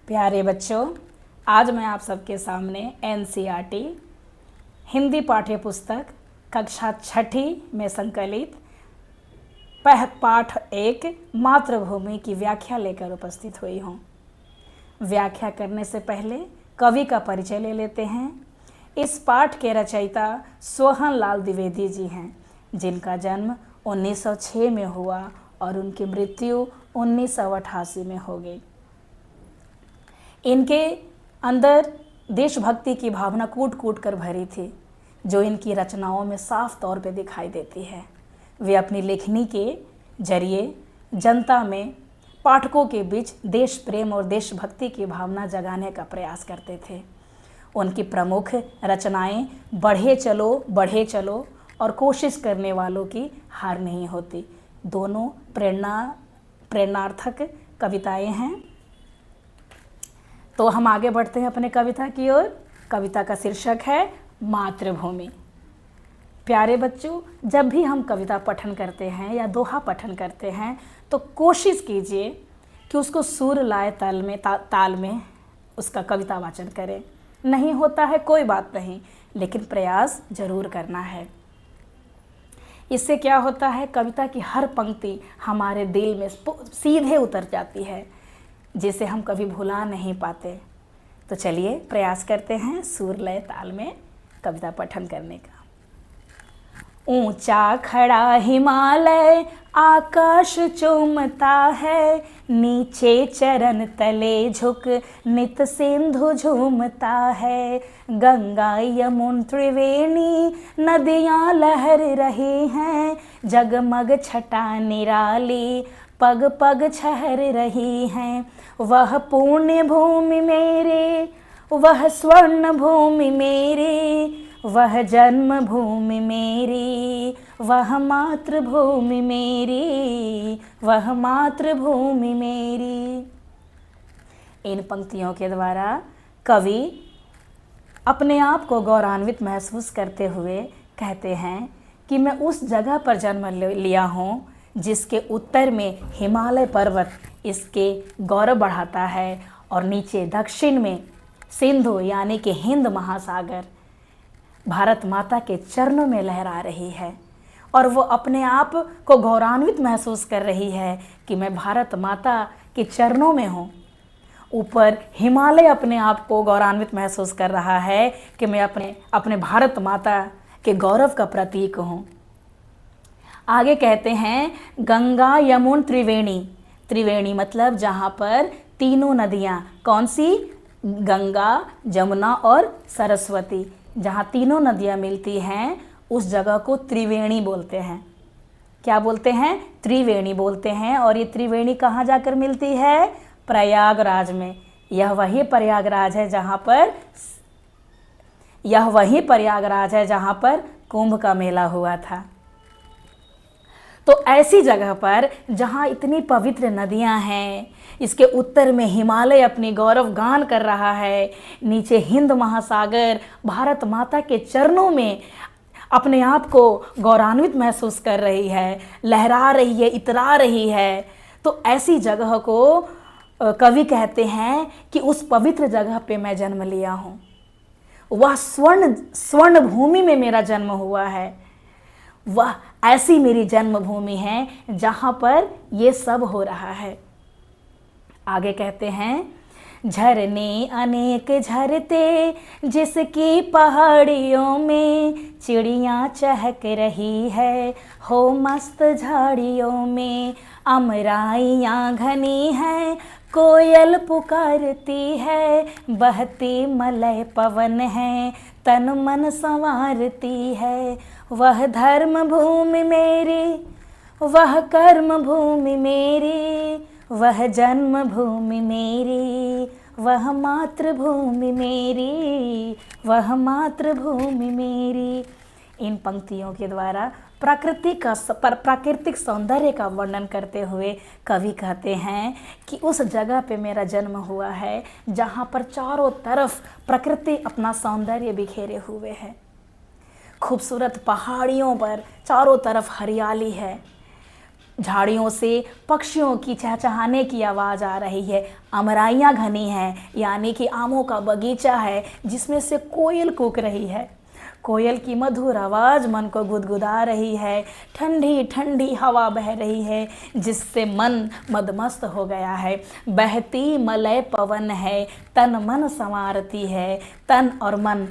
प्यारे बच्चों, आज मैं आप सबके सामने एनसीईआरटी हिंदी पाठ्य पुस्तक कक्षा छठी में संकलित पाठ 1 मातृभूमि की व्याख्या लेकर उपस्थित हुई हूँ। व्याख्या करने से पहले कवि का परिचय ले लेते हैं। इस पाठ के रचयिता सोहन लाल द्विवेदी जी हैं, जिनका जन्म 1906 में हुआ और उनकी मृत्यु 1988 में हो गई। इनके अंदर देशभक्ति की भावना कूट कूट कर भरी थी, जो इनकी रचनाओं में साफ तौर पे दिखाई देती है। वे अपनी लेखनी के जरिए जनता में, पाठकों के बीच देश प्रेम और देशभक्ति की भावना जगाने का प्रयास करते थे। उनकी प्रमुख रचनाएं बढ़े चलो और कोशिश करने वालों की हार नहीं होती, दोनों प्रेरणार्थक कविताएं हैं। तो हम आगे बढ़ते हैं अपने कविता की ओर। कविता का शीर्षक है मातृभूमि। प्यारे बच्चों, जब भी हम कविता पठन करते हैं या दोहा पठन करते हैं तो कोशिश कीजिए कि उसको सुर लाए ताल में उसका कविता वाचन करें। नहीं होता है कोई बात नहीं, लेकिन प्रयास जरूर करना है। इससे क्या होता है, कविता की हर पंक्ति हमारे दिल में सीधे उतर जाती है, जिसे हम कभी भुला नहीं पाते। तो चलिए प्रयास करते हैं सुर लय ताल में कविता पठन करने का। ऊंचा खड़ा हिमालय आकाश चूमता है, नीचे चरण तले झुक नित सिंधु झूमता है। गंगा यमुन त्रिवेणी नदियाँ लहर रही हैं, जगमग छटा निराली पग पग छहर रही हैं। वह पुण्य भूमि मेरे, वह स्वर्ण भूमि मेरी, वह जन्म भूमि मेरी, वह मातृभूमि मेरी, वह मातृभूमि मेरी। इन पंक्तियों के द्वारा कवि अपने आप को गौरवान्वित महसूस करते हुए कहते हैं कि मैं उस जगह पर जन्म लिया हूँ जिसके उत्तर में हिमालय पर्वत इसके गौरव बढ़ाता है और नीचे दक्षिण में सिंधु यानी कि हिंद महासागर भारत माता के चरणों में लहरा रही है। और वो अपने आप को गौरवान्वित महसूस कर रही है कि मैं भारत माता के चरणों में हूँ। ऊपर हिमालय अपने आप को गौरवान्वित महसूस कर रहा है कि मैं अपने भारत माता के गौरव का प्रतीक हूँ। आगे कहते हैं गंगा यमुन त्रिवेणी। त्रिवेणी मतलब जहाँ पर तीनों नदियाँ, कौन सी? गंगा, जमुना और सरस्वती। जहाँ तीनों नदियाँ मिलती हैं उस जगह को त्रिवेणी बोलते हैं। क्या बोलते हैं? त्रिवेणी बोलते हैं। और ये त्रिवेणी कहाँ जाकर मिलती है? प्रयागराज में। यह वही प्रयागराज है जहाँ पर कुंभ का मेला हुआ था। तो ऐसी जगह पर जहाँ इतनी पवित्र नदियाँ हैं, इसके उत्तर में हिमालय अपनी गौरव गान कर रहा है, नीचे हिंद महासागर भारत माता के चरणों में अपने आप को गौरवान्वित महसूस कर रही है, लहरा रही है, इतरा रही है। तो ऐसी जगह को कवि कहते हैं कि उस पवित्र जगह पे मैं जन्म लिया हूँ। वह स्वर्ण भूमि में मेरा जन्म हुआ है। वह ऐसी मेरी जन्मभूमि है जहाँ पर ये सब हो रहा है। आगे कहते हैं झरने अनेक झरते जिसकी पहाड़ियों में, चिड़ियाँ चहक रही है हो मस्त झाड़ियों में। अमराइयाँ घनी है कोयल पुकारती है, बहती मलय पवन है तन मन संवारती है। वह धर्म भूमि मेरी, वह कर्म भूमि मेरी, वह जन्म भूमि मेरी, वह मातृभूमि मेरी, वह मातृभूमि मेरी। इन पंक्तियों के द्वारा प्राकृतिक सौंदर्य का वर्णन करते हुए कवि कहते हैं कि उस जगह पे मेरा जन्म हुआ है जहाँ पर चारों तरफ प्रकृति अपना सौंदर्य बिखेरे हुए है। खूबसूरत पहाड़ियों पर चारों तरफ हरियाली है, झाड़ियों से पक्षियों की चहचहाने की आवाज़ आ रही है। अमराइयाँ घनी हैं, यानी कि आमों का बगीचा है जिसमें से कोयल कूक रही है। कोयल की मधुर आवाज़ मन को गुदगुदा रही है। ठंडी ठंडी हवा बह रही है जिससे मन मदमस्त हो गया है। बहती मलय पवन है, तन मन संवारती है। तन और मन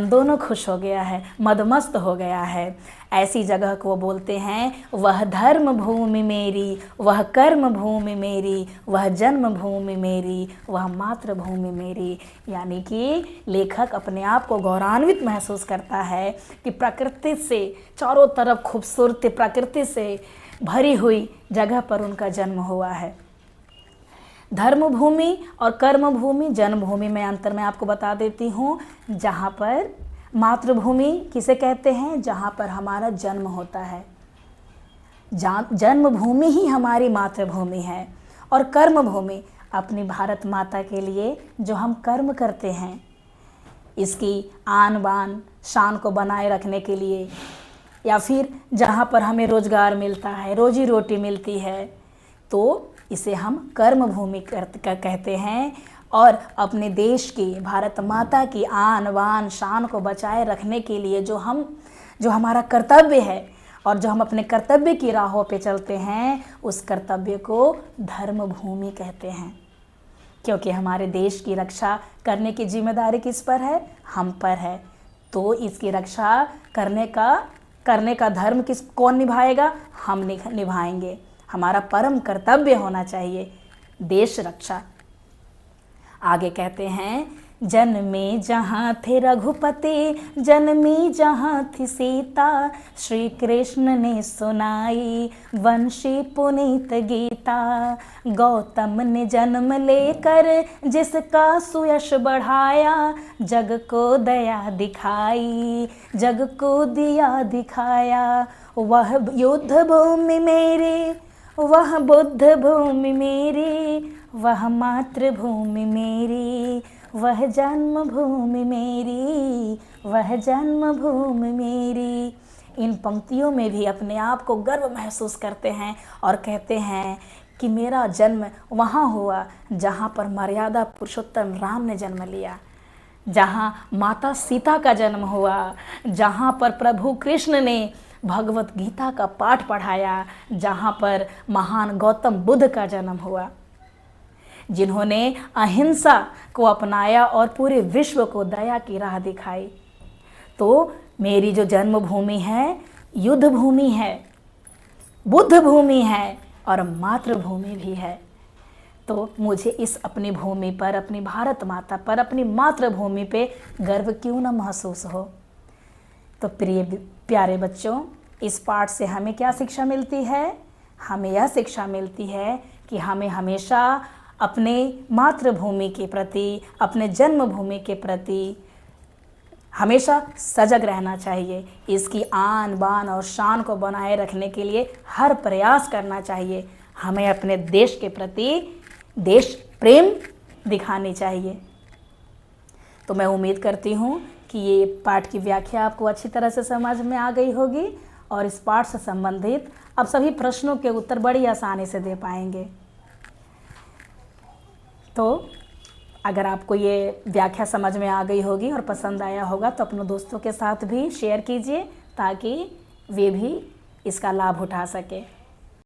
दोनों खुश हो गया है, मदमस्त हो गया है। ऐसी जगह को बोलते हैं वह धर्म भूमि मेरी, वह कर्म भूमि मेरी, वह जन्म भूमि मेरी, वह मातृभूमि मेरी। यानी कि लेखक अपने आप को गौरवान्वित महसूस करता है कि प्रकृति से चारों तरफ खूबसूरती, प्रकृति से भरी हुई जगह पर उनका जन्म हुआ है। धर्म भूमि और कर्म भूमि, जन्मभूमि में अंतर मैं आपको बता देती हूँ। जहाँ पर मातृभूमि किसे कहते हैं? जहाँ पर हमारा जन्म होता है। जन्मभूमि ही हमारी मातृभूमि है। और कर्म भूमि अपनी भारत माता के लिए जो हम कर्म करते हैं, इसकी आन बान शान को बनाए रखने के लिए, या फिर जहाँ पर हमें रोज़गार मिलता है, रोजी रोटी मिलती है, तो इसे हम कर्म भूमि कहते हैं। और अपने देश की, भारत माता की आन बान शान को बचाए रखने के लिए जो हमारा कर्तव्य है और जो हम अपने कर्तव्य की राहों पे चलते हैं, उस कर्तव्य को धर्म भूमि कहते हैं। क्योंकि हमारे देश की रक्षा करने की जिम्मेदारी किस पर है? हम पर है। तो इसकी रक्षा करने का धर्म कौन निभाएगा? हम निभाएंगे। हमारा परम कर्तव्य होना चाहिए देश रक्षा। आगे कहते हैं, जन्मे जहाँ थे रघुपति, जन्मी जहाँ थी सीता, श्री कृष्ण ने सुनाई वंशी पुनीत गीता। गौतम ने जन्म लेकर जिसका सुयश बढ़ाया, जग को दया दिखाई, जग को दिया दिखाया। वह युद्ध भूमि मेरी, वह बुद्ध भूमि मेरी, वह मातृभूमि मेरी, वह जन्मभूमि मेरी, वह जन्मभूमि मेरी। इन पंक्तियों में भी अपने आप को गर्व महसूस करते हैं और कहते हैं कि मेरा जन्म वहाँ हुआ जहाँ पर मर्यादा पुरुषोत्तम राम ने जन्म लिया, जहाँ माता सीता का जन्म हुआ, जहाँ पर प्रभु कृष्ण ने भगवत गीता का पाठ पढ़ाया, जहाँ पर महान गौतम बुद्ध का जन्म हुआ, जिन्होंने अहिंसा को अपनाया और पूरे विश्व को दया की राह दिखाई। तो मेरी जो जन्मभूमि है, युद्ध भूमि है, बुद्ध भूमि है और मातृभूमि भी है। तो मुझे इस अपनी भूमि पर, अपनी भारत माता पर, अपनी मातृभूमि पे गर्व क्यों न महसूस हो। तो प्यारे बच्चों, इस पाठ से हमें क्या शिक्षा मिलती है? हमें यह शिक्षा मिलती है कि हमें हमेशा अपने मातृभूमि के प्रति, अपने जन्मभूमि के प्रति हमेशा सजग रहना चाहिए। इसकी आन बान और शान को बनाए रखने के लिए हर प्रयास करना चाहिए। हमें अपने देश के प्रति देश प्रेम दिखानी चाहिए। तो मैं उम्मीद करती हूँ कि ये पाठ की व्याख्या आपको अच्छी तरह से समझ में आ गई होगी और इस पाठ से संबंधित अब सभी प्रश्नों के उत्तर बड़ी आसानी से दे पाएंगे। तो अगर आपको ये व्याख्या समझ में आ गई होगी और पसंद आया होगा तो अपने दोस्तों के साथ भी शेयर कीजिए ताकि वे भी इसका लाभ उठा सके।